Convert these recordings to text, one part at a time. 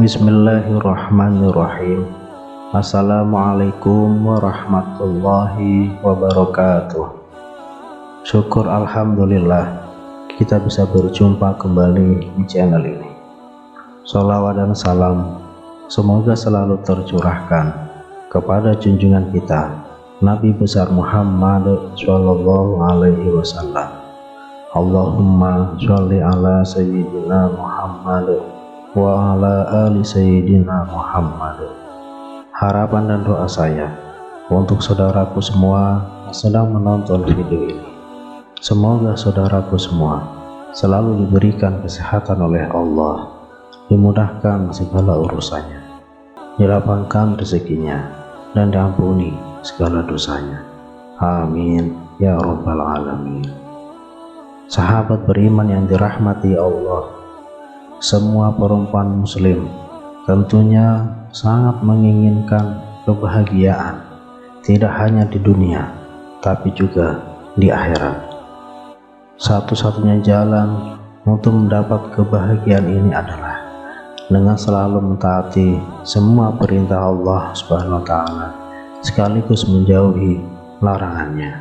Bismillahirrahmanirrahim. Assalamualaikum warahmatullahi wabarakatuh. Syukur alhamdulillah kita bisa berjumpa kembali di channel ini. Sholawat dan salam semoga selalu tercurahkan kepada junjungan kita Nabi besar Muhammad Shallallahu Alaihi Wasallam. Allahumma sholli ala sayyidina Muhammad wa ala ali sayyidina Muhammad. Harapan dan doa saya untuk saudaraku semua yang sedang menonton video ini, semoga saudaraku semua selalu diberikan kesehatan oleh Allah, dimudahkan segala urusannya, dilapangkan rezekinya, dan diampuni segala dosanya. Amin ya rabbal alamin. Sahabat beriman yang dirahmati Allah, semua perempuan muslim tentunya sangat menginginkan kebahagiaan, tidak hanya di dunia tapi juga di akhirat. Satu-satunya jalan untuk mendapat kebahagiaan ini adalah dengan selalu mentaati semua perintah Allah Subhanahu wa Ta'ala sekaligus menjauhi larangannya.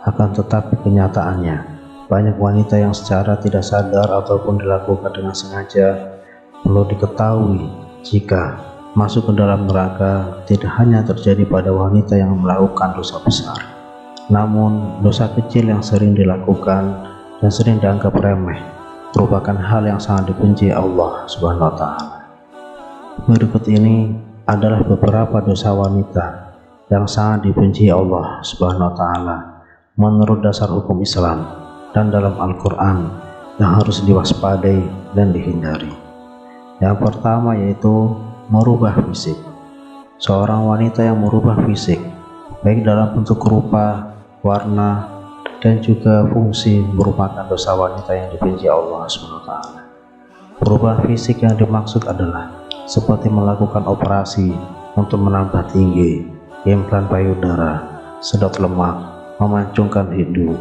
Akan tetapi kenyataannya, banyak wanita yang secara tidak sadar ataupun dilakukan dengan sengaja. Perlu diketahui, jika masuk ke dalam neraka tidak hanya terjadi pada wanita yang melakukan dosa besar, namun dosa kecil yang sering dilakukan dan sering dianggap remeh merupakan hal yang sangat dibenci Allah Subhanahu wa Ta'ala. Berikut ini adalah beberapa dosa wanita yang sangat dibenci Allah Subhanahu wa Ta'ala menurut dasar hukum Islam dan dalam Al-Quran yang harus diwaspadai dan dihindari. Yang pertama yaitu merubah fisik. Seorang wanita yang merubah fisik, baik dalam bentuk rupa, warna, dan juga fungsi, merupakan dosa wanita yang dibenci Allah SWT. Perubahan fisik yang dimaksud adalah seperti melakukan operasi untuk menambah tinggi, implan payudara, sedot lemak, memancungkan hidung,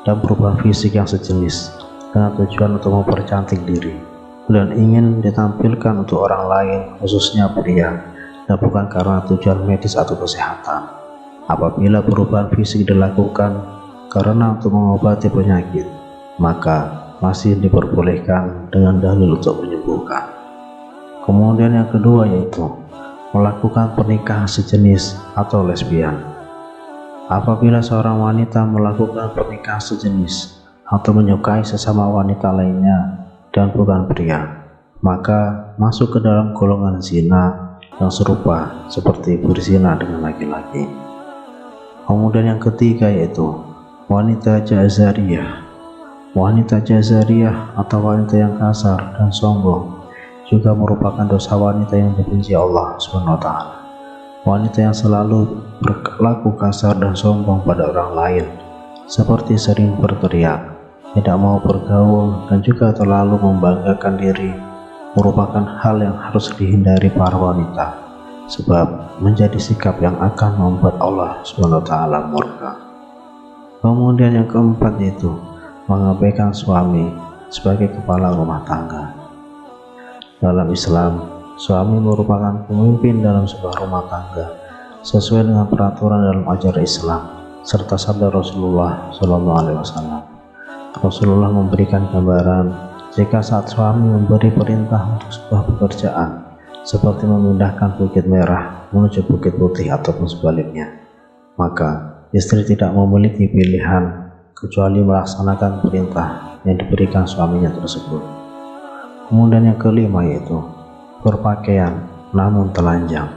dan perubahan fisik yang sejenis dengan tujuan untuk mempercantik diri dan ingin ditampilkan untuk orang lain, khususnya pria, dan bukan karena tujuan medis atau kesehatan. Apabila perubahan fisik dilakukan karena untuk mengobati penyakit, maka masih diperbolehkan dengan dalil untuk menyembuhkan. Kemudian yang kedua yaitu melakukan pernikahan sejenis atau lesbian. Apabila seorang wanita melakukan pernikahan sejenis atau menyukai sesama wanita lainnya dan bukan pria, maka masuk ke dalam golongan zina yang serupa seperti berzina dengan laki-laki. Kemudian yang ketiga yaitu wanita jazariyah. Wanita jazariyah atau wanita yang kasar dan sombong juga merupakan dosa wanita yang dibenci Allah SWT. Wanita yang selalu berlaku kasar dan sombong pada orang lain, seperti sering berteriak, tidak mau bergaul, dan juga terlalu membanggakan diri, merupakan hal yang harus dihindari para wanita, sebab menjadi sikap yang akan membuat Allah SWT murka. Kemudian yang keempat yaitu mengabaikan suami sebagai kepala rumah tangga. Dalam Islam, suami merupakan pemimpin dalam sebuah rumah tangga sesuai dengan peraturan dalam ajaran Islam serta sabda Rasulullah SAW. Rasulullah memberikan gambaran jika saat suami memberi perintah untuk sebuah pekerjaan seperti memindahkan bukit merah menuju bukit putih ataupun sebaliknya, maka istri tidak memiliki pilihan kecuali melaksanakan perintah yang diberikan suaminya tersebut. Kemudian yang kelima yaitu berpakaian namun telanjang.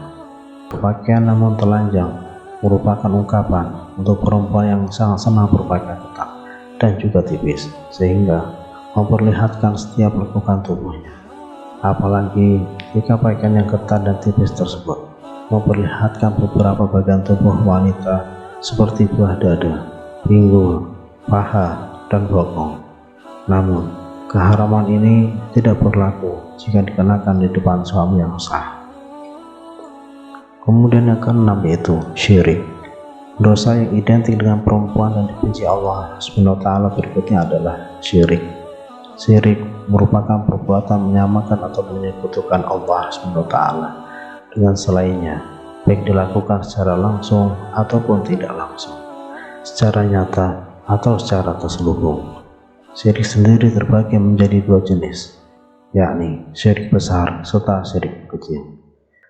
Berpakaian namun telanjang merupakan ungkapan untuk perempuan yang sangat senang berpakaian ketat dan juga tipis, sehingga memperlihatkan setiap lekukan tubuhnya. Apalagi jika pakaian yang ketat dan tipis tersebut memperlihatkan beberapa bagian tubuh wanita seperti buah dada, pinggul, paha, dan bokong. Namun, keharaman ini tidak berlaku jika dikenakan di depan suami yang sah. Kemudian yang keenam yaitu syirik. Dosa yang identik dengan perempuan dan dibenci Allah SWT berikutnya adalah syirik. Syirik merupakan perbuatan menyamakan atau menyekutukan Allah SWT dengan selainnya, baik dilakukan secara langsung ataupun tidak langsung, secara nyata atau secara terselubung. Syirik sendiri terbagi menjadi dua jenis, yakni syirik besar serta syirik kecil.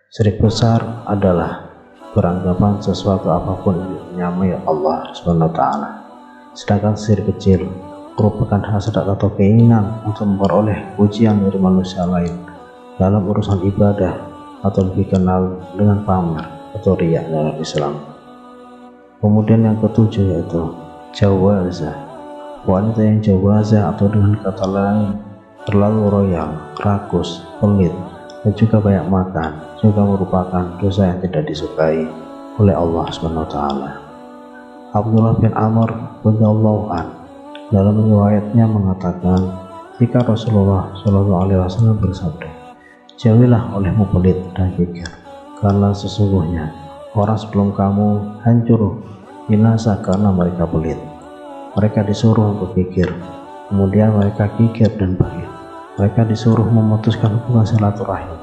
Syirik besar adalah beranggapan sesuatu apapun yang menyamai Allah SWT, sedangkan syirik kecil merupakan hasrat atau keinginan untuk memperoleh pujian dari manusia lain dalam urusan ibadah, atau lebih kenal dengan pamer atau riya dalam Islam. Kemudian yang ketujuh yaitu jawazah. Wanita yang jawazah atau dengan kata lain terlalu royal, rakus, pelit, dan juga banyak makan juga merupakan dosa yang tidak disukai oleh Allah SWT. Abdullah bin Amr radhiyallahu anhu dalam riwayatnya mengatakan, jika Rasulullah SAW bersabda, jauhilah olehmu pelit dan kikir, karena sesungguhnya orang sebelum kamu hancur binasa karena mereka pelit. Mereka disuruh untuk kikir, kemudian mereka kikir dan bakhil. Mereka disuruh memutuskan hubungan silaturahim,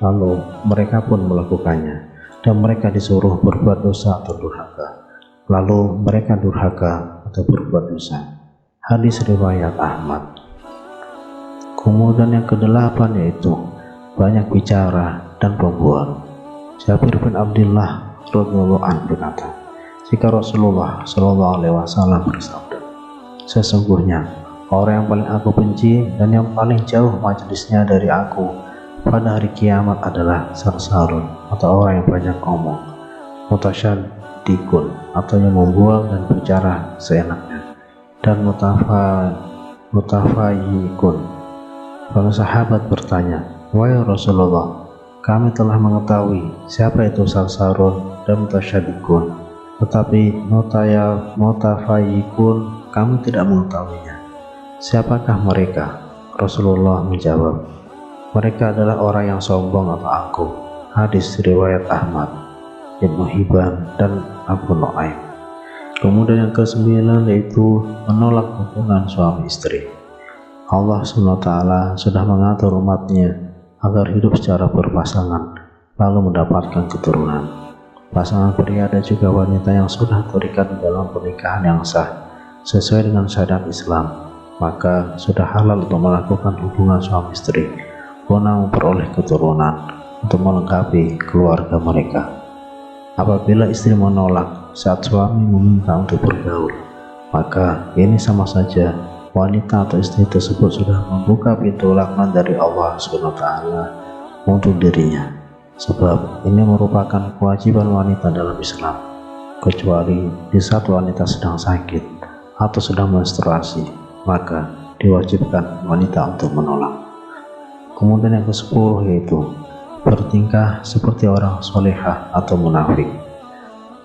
lalu mereka pun melakukannya, dan mereka disuruh berbuat dosa atau durhaka, lalu mereka durhaka atau berbuat dosa. Hadis riwayat Ahmad. Kemudian yang kedelapan yaitu banyak bicara dan pembual. Jabir bin Abdullah radhiyallahu anhu berkata, jika Rasulullah SAW bersabda, sesungguhnya orang yang paling aku benci dan yang paling jauh majelisnya dari aku pada hari kiamat adalah sarsarun atau orang yang banyak omong, mutasyaddiqun atau yang membual dan bicara seenaknya, dan mutafayyiqun. Para sahabat bertanya, wahai Rasulullah, kami telah mengetahui siapa itu sarsarun dan mutasyaddiqun, tetapi mutafayyiqun kami tidak mengetahuinya. Siapakah mereka? Rasulullah menjawab, mereka adalah orang yang sombong atau angkuh. Hadis riwayat Ahmad, Ibnu Hibban, dan Abu Nuaim. Kemudian yang ke-9 yaitu menolak hubungan suami istri. Allah SWT sudah mengatur umatnya agar hidup secara berpasangan lalu mendapatkan keturunan. Pasangan pria dan juga wanita yang sudah terikat dalam pernikahan yang sah sesuai dengan syariat Islam, maka sudah halal untuk melakukan hubungan suami istri guna memperoleh keturunan untuk melengkapi keluarga mereka. Apabila istri menolak saat suami meminta untuk bergaul, maka ini sama saja wanita atau istri tersebut sudah membuka pintu laknat dari Allah SWT untuk dirinya, sebab ini merupakan kewajiban wanita dalam Islam, kecuali di saat wanita sedang sakit atau sedang menstruasi, maka diwajibkan wanita untuk menolak. Kemudian yang ke-10 yaitu bertingkah seperti orang solehah atau munafik.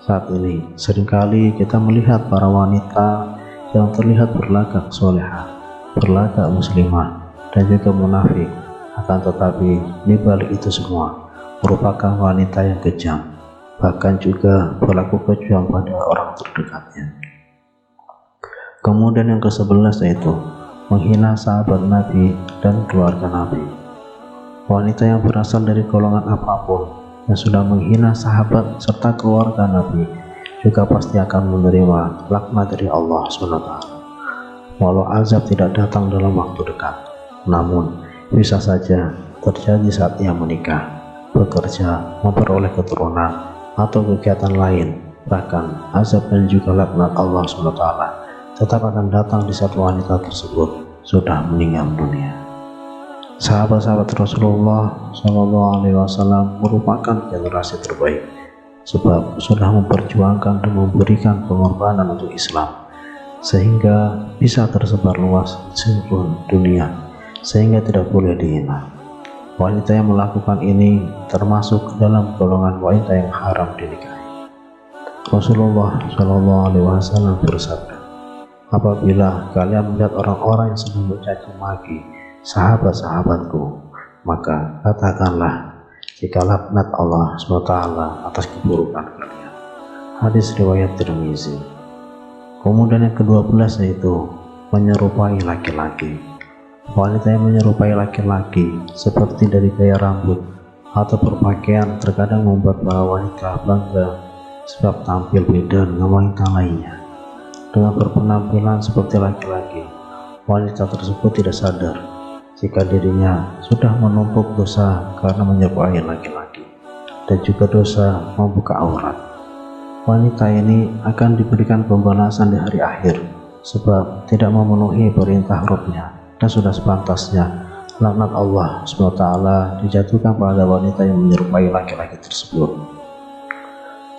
Saat ini seringkali kita melihat para wanita yang terlihat berlagak solehah, berlagak muslimah, dan juga munafik. Akan tetapi di balik itu semua merupakan wanita yang kejam, bahkan juga berlaku kejam pada orang terdekatnya. Kemudian yang ke-11 yaitu menghina sahabat Nabi dan keluarga Nabi. Wanita yang berasal dari golongan apapun yang sudah menghina sahabat serta keluarga Nabi juga pasti akan menerima laknat dari Allah SWT. Walau azab tidak datang dalam waktu dekat, namun bisa saja terjadi saat ia menikah, bekerja, memperoleh keturunan, atau kegiatan lain. Bahkan azab dan juga laknat Allah SWT tetap akan datang di saat wanita tersebut sudah meninggal dunia. Sahabat-sahabat Rasulullah SAW merupakan generasi terbaik, sebab sudah memperjuangkan dan memberikan pengorbanan untuk Islam, sehingga bisa tersebar luas di seluruh dunia, sehingga tidak boleh dihina. Wanita yang melakukan ini termasuk dalam golongan wanita yang haram dinikahi. Rasulullah SAW bersabda, apabila kalian melihat orang-orang yang sedang mencaci maki sahabat-sahabatku, maka katakanlah, jika laknat Allah SWT atas keburukan kalian. Hadis riwayat Tirmizi. Kemudian yang ke-12 yaitu menyerupai laki-laki. Wanita yang menyerupai laki-laki seperti dari gaya rambut atau berpakaian terkadang membuat para wanita bangga sebab tampil beda dengan wanita lainnya. Dengan berpenampilan seperti laki-laki, wanita tersebut tidak sadar jika dirinya sudah menumpuk dosa karena menyerupai laki-laki dan juga dosa membuka aurat. Wanita ini akan diberikan pembalasan di hari akhir sebab tidak memenuhi perintah Rabb-Nya, dan sudah sepantasnya laknat Allah SWT dijatuhkan pada wanita yang menyerupai laki-laki tersebut.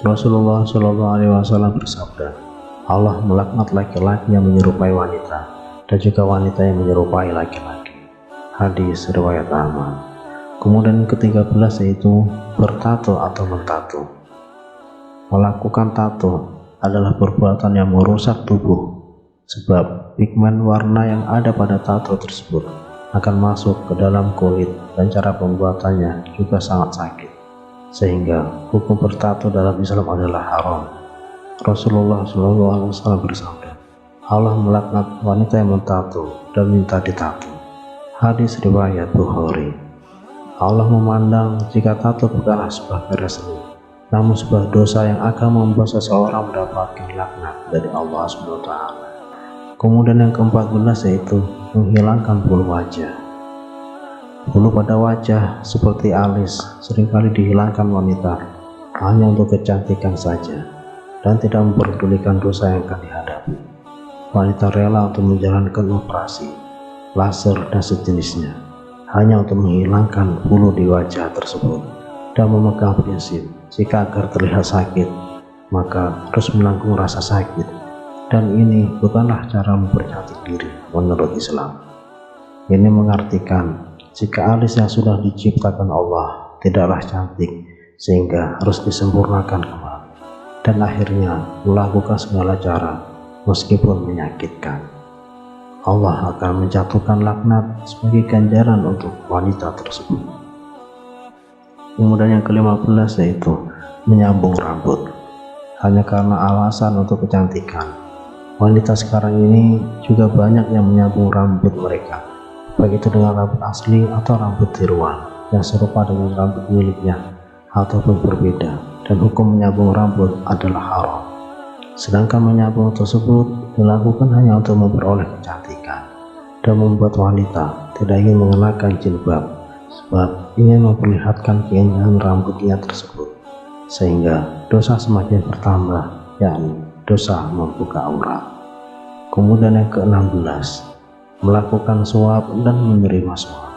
Rasulullah SAW bersabda, Allah melaknat laki-laki yang menyerupai wanita dan juga wanita yang menyerupai laki-laki. Hadis riwayat Ahmad. Kemudian ke-13 yaitu bertato atau mentato. Melakukan tato adalah perbuatan yang merusak tubuh, sebab pigmen warna yang ada pada tato tersebut akan masuk ke dalam kulit dan cara pembuatannya juga sangat sakit, sehingga hukum bertato dalam Islam adalah haram. Rasulullah SAW bersabda, Allah melaknat wanita yang mentato dan minta ditato. Hadis riwayat Bukhari. Allah memandang jika tato bukanlah sebuah karya seni, namun sebuah dosa yang akan membuat seseorang mendapatkan laknat dari Allah SWT. Kemudian yang ke-14 yaitu menghilangkan bulu wajah. Bulu pada wajah seperti alis seringkali dihilangkan wanita hanya untuk kecantikan saja dan tidak memperdulikan dosa yang akan dihadapi. Wanita rela untuk menjalankan operasi, laser dan sejenisnya hanya untuk menghilangkan bulu di wajah tersebut dan memegang prinsip jika agar terlihat sakit maka harus menanggung rasa sakit, dan ini bukanlah cara mempercantik diri menurut Islam. Ini mengartikan jika alis yang sudah diciptakan Allah tidaklah cantik sehingga harus disempurnakan kembali, dan akhirnya melakukan segala cara meskipun menyakitkan. Allah akan menjatuhkan laknat sebagai ganjaran untuk wanita tersebut. Kemudian yang ke-15 yaitu menyambung rambut hanya karena alasan untuk kecantikan. Wanita sekarang ini juga banyak yang menyambung rambut mereka, baik itu dengan rambut asli atau rambut tiruan yang serupa dengan rambut miliknya ataupun berbeda, dan hukum menyambung rambut adalah haram. Sedangkan menyambung tersebut dilakukan hanya untuk memperoleh kecantikan dan membuat wanita tidak ingin mengenakan jilbab sebab ingin memperlihatkan keindahan rambutnya tersebut, sehingga dosa semakin bertambah, yakni dosa membuka aurat. Kemudian yang ke-16, melakukan suap dan menerima suap.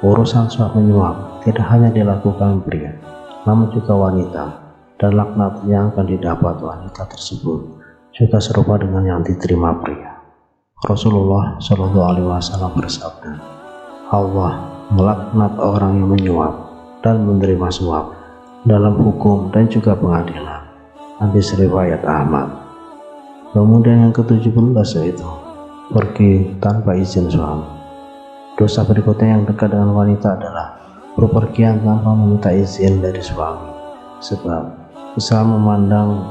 Urusan suap menyuap tidak hanya dilakukan pria, namun juga wanita, dan laknat yang akan didapat wanita tersebut juga serupa dengan yang diterima pria. Rasulullah SAW bersabda, Allah melaknat orang yang menyuap dan menerima suap dalam hukum dan juga pengadilan. Hadis riwayat Ahmad. Kemudian yang ke-17 yaitu pergi tanpa izin suami. Dosa berikutnya yang dekat dengan wanita adalah berpergian tanpa meminta izin dari suami, sebab Islam memandang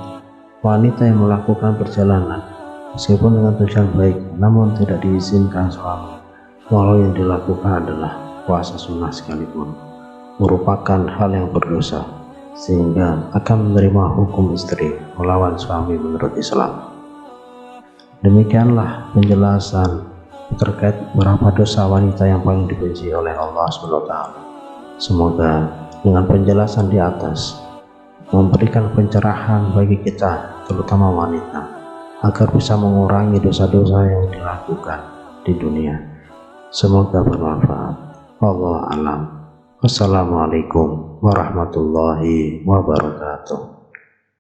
wanita yang melakukan perjalanan meskipun dengan tujuan baik namun tidak diizinkan suami, walau yang dilakukan adalah puasa sunnah sekalipun, merupakan hal yang berdosa sehingga akan menerima hukum istri melawan suami menurut Islam. Demikianlah penjelasan terkait beberapa dosa wanita yang paling dibenci oleh Allah SWT. Semoga dengan penjelasan di atas memberikan pencerahan bagi kita, terutama wanita, agar bisa mengurangi dosa-dosa yang dilakukan di dunia. Semoga bermanfaat. Wallahu a'lam. Wassalamualaikum warahmatullahi wabarakatuh.